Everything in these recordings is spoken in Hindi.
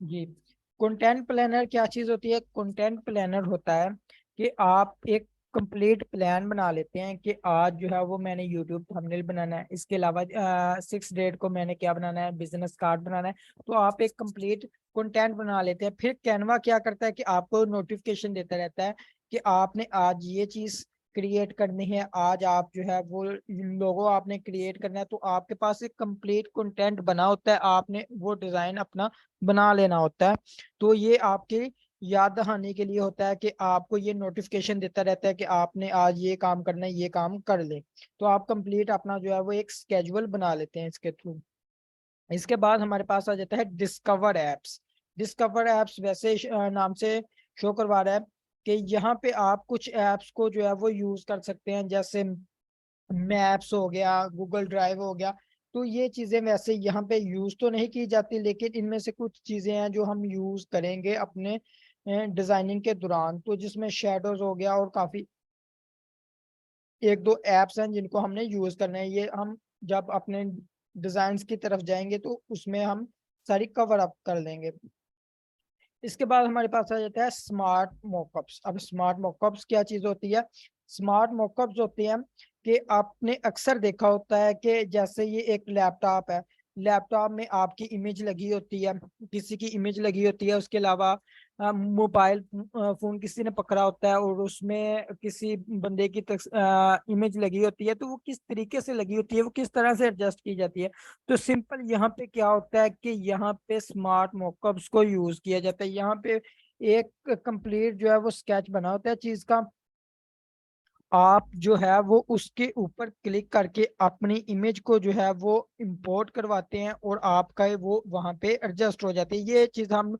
जी, कंटेंट प्लानर क्या चीज़ होती है? कंटेंट प्लानर होता है कि आप एक कंप्लीट प्लान बना लेते हैं कि आज जो है वो मैंने यूट्यूब थंबनेल बनाना है, इसके अलावा 6 डेट को मैंने क्या बनाना है, बिजनेस कार्ड बनाना है। तो आप एक कंप्लीट कंटेंट बना लेते हैं। फिर कैनवा क्या करता है कि आपको नोटिफिकेशन देता रहता है कि आपने आज ये चीज़ क्रिएट करनी है, आज आप जो है वो लोगो आपने क्रिएट करना है। तो आपके पास एक कंप्लीट कंटेंट बना होता है, आपने वो डिज़ाइन अपना बना लेना होता है। तो ये आपके याद दहानी के लिए होता है कि आपको ये नोटिफिकेशन देता रहता है कि आपने आज ये काम करना है, ये काम कर ले। तो आप कंप्लीट अपना जो है वो एक स्केड्यूल बना लेते हैं इसके थ्रू। इसके बाद हमारे पास आ जाता है डिस्कवर एप्स। डिस्कवर एप्स वैसे नाम से शो करवा रहा है कि यहाँ पे आप कुछ एप्स को जो है वो यूज कर सकते हैं, जैसे मैप्स हो गया, गूगल ड्राइव हो गया। तो ये चीजें वैसे यहाँ पे यूज तो नहीं की जाती, लेकिन इनमें से कुछ चीजें हैं जो हम यूज करेंगे अपने डिजाइनिंग के दौरान। तो जिसमें शेडोज हो गया और काफी एक दो एप्स हैं जिनको हमने यूज करना है। ये हम जब अपने डिजाइन की तरफ जाएंगे तो उसमें हम सारी कवर अप कर लेंगे। इसके बाद हमारे पास आ जाता है स्मार्ट मॉकअप्स। अब स्मार्ट मॉकअप्स क्या चीज होती है? स्मार्ट मॉकअप्स होती हैं कि आपने अक्सर देखा होता है कि जैसे ये एक लैपटॉप है, लैपटॉप में आपकी इमेज लगी होती है, किसी की इमेज लगी होती है। उसके अलावा मोबाइल फोन किसी ने पकड़ा होता है और उसमें किसी बंदे की इमेज लगी होती है। तो वो किस तरीके से लगी होती है, वो किस तरह से एडजस्ट की जाती है? तो सिंपल यहाँ पे क्या होता है कि यहाँ पे स्मार्ट मॉकअप्स को यूज किया जाता है। यहाँ पे एक कंप्लीट जो है वो स्केच बना होता है चीज का। आप जो है वो उसके ऊपर क्लिक करके अपनी इमेज को जो है वो इंपोर्ट करवाते हैं और आपका वो वहां पे एडजस्ट हो जाते हैं। ये चीज हम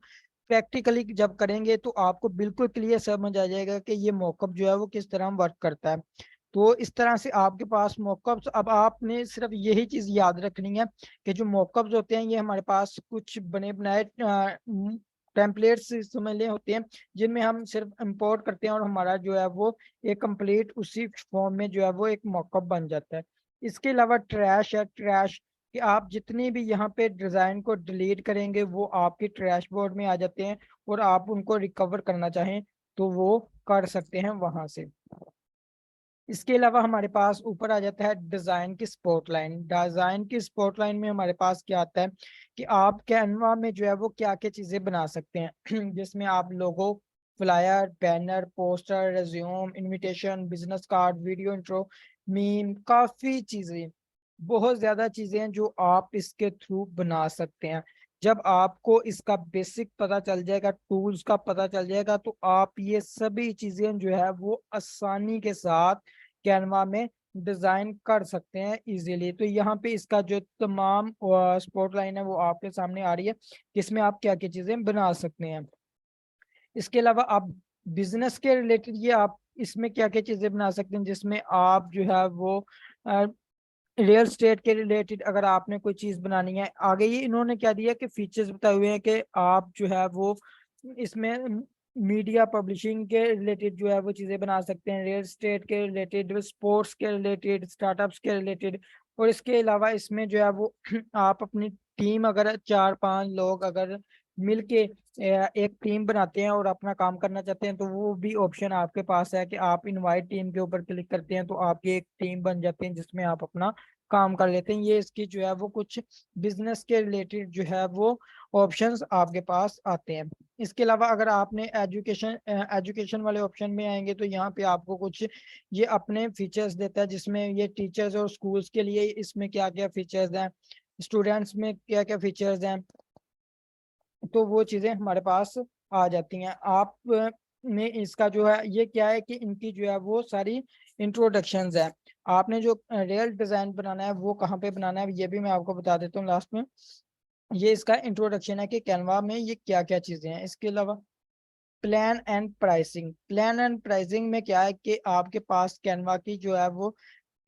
प्रैक्टिकली जब करेंगे तो आपको बिल्कुल क्लियर समझ आ जाएगा कि ये मॉकअप जो है वो किस तरह वर्क करता है। तो इस तरह से आपके पास मॉकअप्स, अब आपने सिर्फ यही चीज याद रखनी है कि जो मॉकअप्स होते हैं ये हमारे पास कुछ बने बनाए टेम्पलेट्स समझ ले होते हैं, जिनमें हम सिर्फ इंपोर्ट करते हैं और हमारा जो है वो एक कंप्लीट उसी फॉर्म में जो है वो एक मॉकअप बन जाता है। इसके अलावा ट्रैश है। ट्रैश कि आप जितनी भी यहाँ पे डिजाइन को डिलीट करेंगे वो आपके ट्रैश बोर्ड में आ जाते हैं, और आप उनको रिकवर करना चाहें तो वो कर सकते हैं वहां से। इसके अलावा हमारे पास ऊपर आ जाता है डिजाइन की स्पॉटलाइन। डिजाइन की स्पॉटलाइन में हमारे पास क्या आता है कि आप कैनवा में जो है वो क्या क्या चीजें बना सकते हैं जिसमें आप logo, flyer, banner, poster, resume, invitation, business card, video intro, meme, काफी चीजें, बहुत ज्यादा चीजें हैं जो आप इसके थ्रू बना सकते हैं। जब आपको इसका बेसिक पता चल जाएगा, टूल्स का पता चल जाएगा, तो आप ये सभी चीजें जो है वो आसानी के साथ कैनवा में डिजाइन कर सकते हैं इजीली। तो यहाँ पे इसका जो तमाम स्पॉट लाइन है वो आपके सामने आ रही है, जिसमें आप क्या क्या चीजें बना सकते हैं। इसके अलावा आप बिजनेस के रिलेटेड ये आप इसमें क्या क्या चीजें बना सकते हैं, जिसमें आप जो है वो रियल स्टेट के रिलेटेड अगर आपने कोई चीज बनानी है। आगे ये इन्होंने क्या दिया कि फीचर्स बताए हुए हैं कि आप जो है वो इसमें मीडिया पब्लिशिंग के रिलेटेड जो है वो चीजें बना सकते हैं, रियल स्टेट के रिलेटेड, स्पोर्ट्स के रिलेटेड, स्टार्टअप्स के रिलेटेड। और इसके अलावा इसमें जो है वो आप अपनी टीम अगर 4-5 लोग अगर मिलके एक टीम बनाते हैं और अपना काम करना चाहते हैं, तो वो भी ऑप्शन आपके पास है कि आप इनवाइट टीम के ऊपर क्लिक करते हैं तो आपकी एक टीम बन जाती है जिसमें आप अपना काम कर लेते हैं। ये इसकी जो है वो कुछ बिजनेस के रिलेटेड जो है वो ऑप्शंस आपके पास आते हैं। इसके अलावा अगर आपने एजुकेशन एजुकेशन वाले ऑप्शन में आएंगे तो यहाँ पे आपको कुछ ये अपने फीचर्स देता है, जिसमें ये टीचर्स और स्कूल्स के लिए इसमें क्या क्या फीचर्स हैं, स्टूडेंट्स में क्या क्या फीचर्स हैं। तो वो चीजें हमारे पास आ जाती हैं। आप में इसका जो है ये क्या है कि इनकी जो है वो सारी इंट्रोडक्शंस है। आपने जो रियल डिजाइन बनाना है वो कहाँ पे बनाना है ये भी मैं आपको बता देता हूँ लास्ट में। ये इसका इंट्रोडक्शन है कि कैनवा में ये क्या क्या चीजें हैं। इसके अलावा plan and pricing. Plan and pricing में क्या है कि आपके पास कैनवा की जो है वो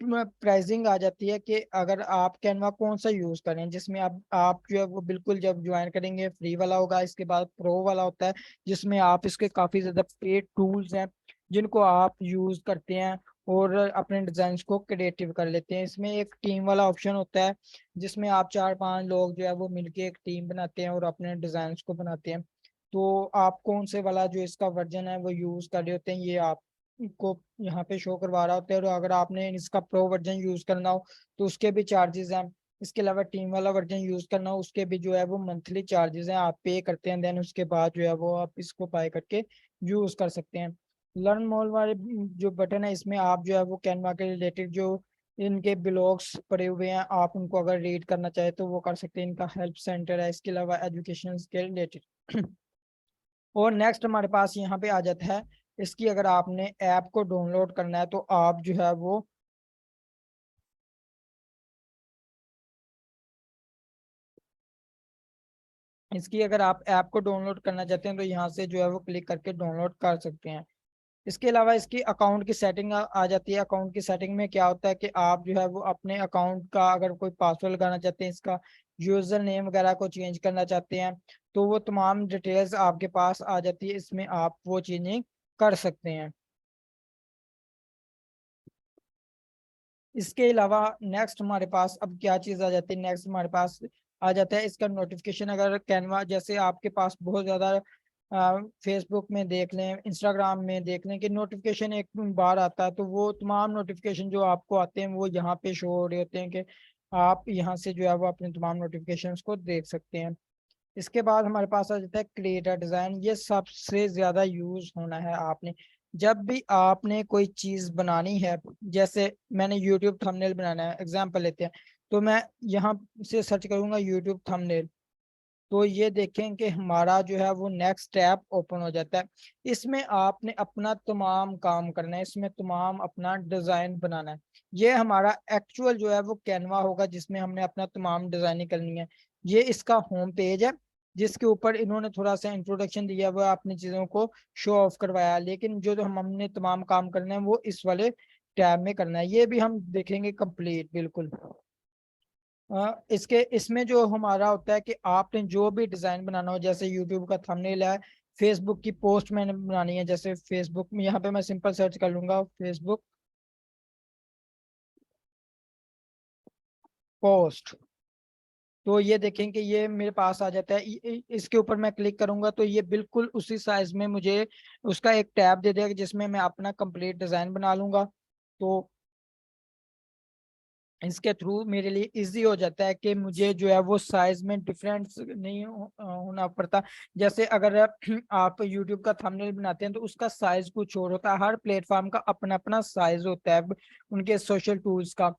प्राइसिंग आ जाती है कि अगर आप कैनवा कौन सा यूज करें, जिसमें आप जो है वो बिल्कुल जब ज्वाइन करेंगे फ्री वाला होगा। इसके बाद प्रो वाला होता है जिसमें आप इसके काफी ज्यादा पेड टूल्स हैं जिनको आप यूज करते हैं और अपने डिजाइन को क्रिएटिव कर लेते हैं। इसमें एक टीम वाला ऑप्शन होता है जिसमें आप 4-5 लोग जो है वो मिलके एक टीम बनाते हैं और अपने डिजाइन को बनाते हैं। तो आप कौन से वाला जो इसका वर्जन है वो यूज कर रहे होते हैं ये आपको यहाँ पे शो करवा रहा होता है। और अगर आपने इसका प्रो वर्जन यूज करना हो तो उसके भी चार्जेस हैं। इसके अलावा टीम वाला वर्जन यूज करना हो उसके भी जो है वो मंथली चार्जेस हैं, आप पे करते हैं, देन उसके बाद जो है वो आप इसको बाय करके यूज कर सकते हैं। लर्न मोर वाले जो बटन है इसमें आप जो है वो कैनवा के रिलेटेड जो इनके ब्लॉग्स पड़े हुए हैं आप उनको अगर रीड करना चाहे तो वो कर सकते हैं। इनका हेल्प सेंटर है, इसके अलावा एजुकेशन के रिलेटेड। और नेक्स्ट हमारे पास यहाँ पे आ जाता है इसकी, अगर आपने ऐप को डाउनलोड करना है तो आप जो है वो इसकी अगर आप ऐप को डाउनलोड करना चाहते हैं तो यहाँ से जो है वो क्लिक करके डाउनलोड कर सकते हैं। इसके अलावा इसकी अकाउंट की सेटिंग आ जाती है। अकाउंट की सेटिंग में क्या होता है कि आप जो है वो अपने अकाउंट का अगर कोई पासवर्ड लगाना चाहते हैं, इसका यूजर नेम वगैरह को चेंज करना चाहते हैं तो वो तमाम डिटेल्स आपके पास आ जाती है, इसमें आप वो चेंजिंग कर सकते हैं। इसके अलावा नेक्स्ट हमारे पास अब क्या चीज़ आ जाती है, नेक्स्ट हमारे पास आ जाता है इसका नोटिफिकेशन। अगर कैनवा जैसे आपके पास बहुत ज़्यादा फेसबुक में देख लें, इंस्टाग्राम में देख लें कि नोटिफिकेशन एक बार आता है तो वो तमाम नोटिफिकेशन जो आपको आते हैं वो यहाँ पे शो हो रहे होते हैं कि आप यहाँ से जो है वो अपने तमाम नोटिफिकेशंस को देख सकते हैं। इसके बाद हमारे पास आ जाता है क्रिएटर डिजाइन। ये सबसे ज्यादा यूज होना है आपने जब भी आपने कोई चीज बनानी है। जैसे मैंने यूट्यूब थंबनेल बनाना है, एग्जांपल लेते हैं, तो मैं यहाँ से सर्च करूंगा यूट्यूब थंबनेल, तो ये देखें कि हमारा जो है वो नेक्स्ट टैब ओपन हो जाता है। इसमें आपने अपना तमाम काम करना है, इसमें तमाम अपना डिजाइन बनाना है। ये हमारा एक्चुअल जो है वो कैनवा होगा जिसमें हमने अपना तमाम डिजाइनिंग करनी है। ये इसका होम पेज है जिसके ऊपर इन्होंने थोड़ा सा इंट्रोडक्शन दिया हुआ है, अपनी चीजों को शो ऑफ करवाया, लेकिन जो हमने तमाम काम करना है वो इस वाले टैब में करना है। ये भी हम देखेंगे कंप्लीट बिल्कुल। इसके इसमें जो हमारा होता है कि आपने जो भी डिजाइन बनाना हो, जैसे यूट्यूब का थंबनेल है, फेसबुक की पोस्ट मैंने बनानी है, जैसे फेसबुक में यहाँ पे मैं सिंपल सर्च कर लूंगा फेसबुक पोस्ट, तो ये देखें कि ये मेरे पास आ जाता है। इसके ऊपर मैं क्लिक करूंगा तो ये बिल्कुल उसी साइज में मुझे उसका एक टैब दे देगा जिसमें मैं अपना कंप्लीट डिजाइन बना लूंगा। तो इसके थ्रू मेरे लिए इजी हो जाता है कि मुझे जो है वो साइज में डिफरेंस नहीं होना पड़ता। जैसे अगर आप यूट्यूब का थंबनेल बनाते हैं तो उसका साइज कुछ और होता है, हर प्लेटफॉर्म का अपना अपना साइज होता है उनके सोशल टूल्स का,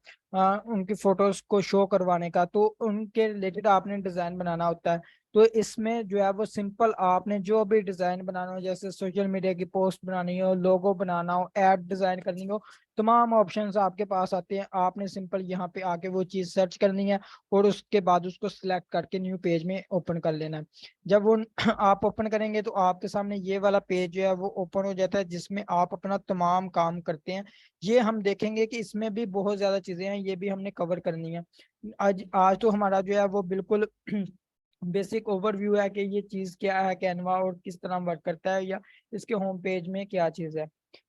उनकी फोटोज को शो करवाने का, तो उनके रिलेटेड आपने डिजाइन बनाना होता है। तो इसमें जो है वो सिंपल आपने जो भी डिजाइन बनाना हो, जैसे सोशल मीडिया की पोस्ट बनानी हो, लोगो बनाना हो, ऐड डिजाइन करनी हो, तमाम ऑप्शंस आपके पास आते हैं। आपने सिंपल यहाँ पे आके वो चीज सर्च करनी है और उसके बाद उसको सिलेक्ट करके न्यू पेज में ओपन कर लेना है। जब वो आप ओपन करेंगे तो आपके सामने ये वाला पेज जो है वो ओपन हो जाता है जिसमें आप अपना तमाम काम करते हैं। ये हम देखेंगे कि इसमें भी बहुत ज्यादा चीजें हैं, ये भी हमने कवर करनी है। आज आज तो हमारा जो है वो बिल्कुल बेसिक ओवरव्यू है कि ये चीज क्या है कैनवा और किस तरह वर्क करता है, या इसके होम पेज में क्या चीज है।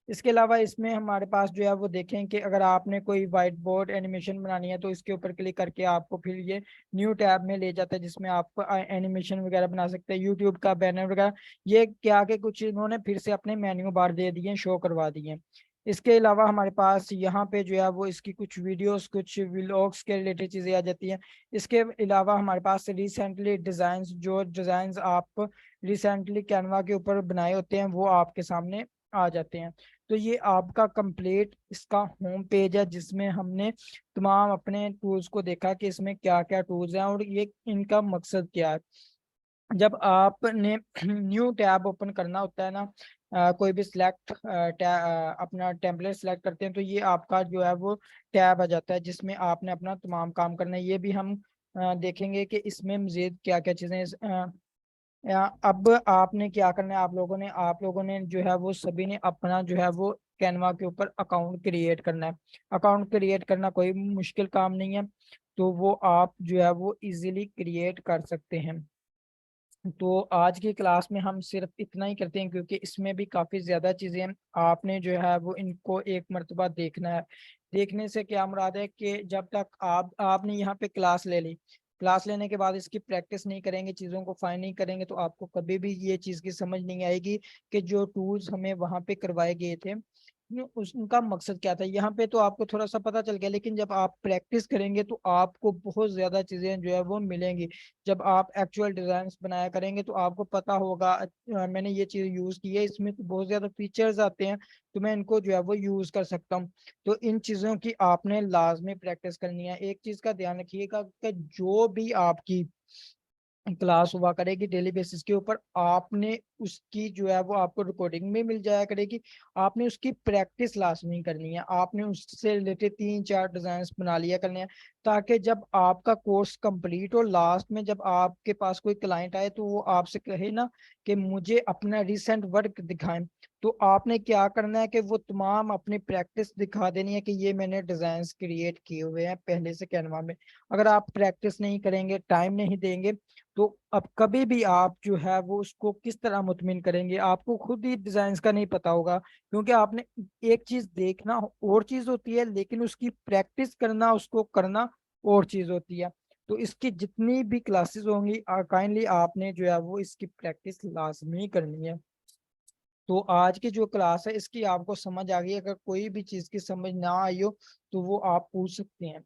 इसके अलावा इसमें हमारे पास जो है वो देखें कि अगर आपने कोई व्हाइट बोर्ड एनिमेशन बनानी है तो इसके ऊपर क्लिक करके आपको फिर ये न्यू टैब में ले जाता है जिसमें आप एनिमेशन वगैरह बना सकते हैं, यूट्यूब का बैनर वगैरह। ये क्या के कुछ इन्होंने फिर से अपने मेन्यू बार दे दिए, शो करवा दिए। इसके अलावा हमारे पास यहाँ पे जो है वो इसकी कुछ वीडियोस कुछ व्लॉग्स के रिलेटेड चीजें आ जाती हैं। इसके अलावा हमारे पास रिसेंटली डिजाइन, जो डिजाइन आप रिसेंटली कैनवा के ऊपर बनाए होते हैं वो आपके सामने आ जाते हैं। तो ये आपका कंप्लीट इसका होम पेज है जिसमें हमने तमाम अपने टूल्स को देखा कि इसमें क्या क्या टूल्स हैं और ये इनका मकसद क्या है। जब आपने न्यू टैब ओपन करना होता है ना, कोई भी सिलेक्ट अपना टेम्पलेट सिलेक्ट करते हैं तो ये आपका जो है वो टैब आ जाता है जिसमें आपने अपना तमाम काम करना है। ये भी हम देखेंगे कि इसमें मजीद क्या क्या चीज़ें अब आपने क्या करना है, आप लोगों ने जो है वो सभी ने अपना जो है वो कैनवा के ऊपर अकाउंट क्रिएट करना है। अकाउंट क्रिएट करना कोई मुश्किल काम नहीं है, तो वो आप जो है वो इजीली क्रिएट कर सकते हैं। तो आज की क्लास में हम सिर्फ इतना ही करते हैं, क्योंकि इसमें भी काफी ज्यादा चीजें हैं। आपने जो है वो इनको एक मर्तबा देखना है। देखने से क्या मुराद है कि जब तक आपने यहाँ पे क्लास ले ली, क्लास लेने के बाद इसकी प्रैक्टिस नहीं करेंगे, चीजों को फाइन नहीं करेंगे, तो आपको कभी भी ये चीज की समझ नहीं आएगी कि जो टूल्स हमें वहां पे करवाए गए थे उनका मकसद क्या था। यहाँ पे तो आपको थोड़ा सा पता चल गया, लेकिन जब आप प्रैक्टिस करेंगे तो आपको बहुत ज्यादा चीजें जो है वो मिलेंगी। जब आप एक्चुअल डिजाइन बनाया करेंगे तो आपको पता होगा, मैंने ये चीज यूज की है, इसमें तो बहुत ज्यादा फीचर्स आते हैं, तो मैं इनको जो है वो यूज कर सकता हूँ। तो इन चीजों की आपने लाजमी प्रैक्टिस करनी है। एक चीज का ध्यान रखिएगा कि जो भी आपकी क्लास हुआ करेगी डेली बेसिस के ऊपर, आपने उसकी जो है वो आपको रिकॉर्डिंग में मिल जाया करेगी, आपने उसकी प्रैक्टिस लाजमी करनी है। आपने उससे रिलेटेड 3-4 डिजाइन बना लिया करने हैं, ताकि जब आपका कोर्स कंप्लीट हो, लास्ट में जब आपके पास कोई क्लाइंट आए तो वो आपसे कहे ना कि मुझे अपना रिसेंट वर्क दिखाएं, तो आपने क्या करना है कि वो तमाम अपनी प्रैक्टिस दिखा देनी है कि ये मैंने डिजाइन क्रिएट किए हुए हैं पहले से कैनवा में। अगर आप प्रैक्टिस नहीं करेंगे, टाइम नहीं देंगे, तो अब कभी भी आप जो है वो उसको किस तरह मुतमिन करेंगे, आपको खुद ही डिजाइन का नहीं पता होगा। क्योंकि आपने एक चीज देखना और चीज होती है, लेकिन उसकी प्रैक्टिस करना, उसको करना और चीज होती है। तो इसकी जितनी भी क्लासेस होंगी, काइंडली आपने जो है वो इसकी प्रैक्टिस लाजमी करनी है। तो आज की जो क्लास है इसकी आपको समझ आ गई। अगर कोई भी चीज की समझ ना आई हो तो वो आप पूछ सकते हैं।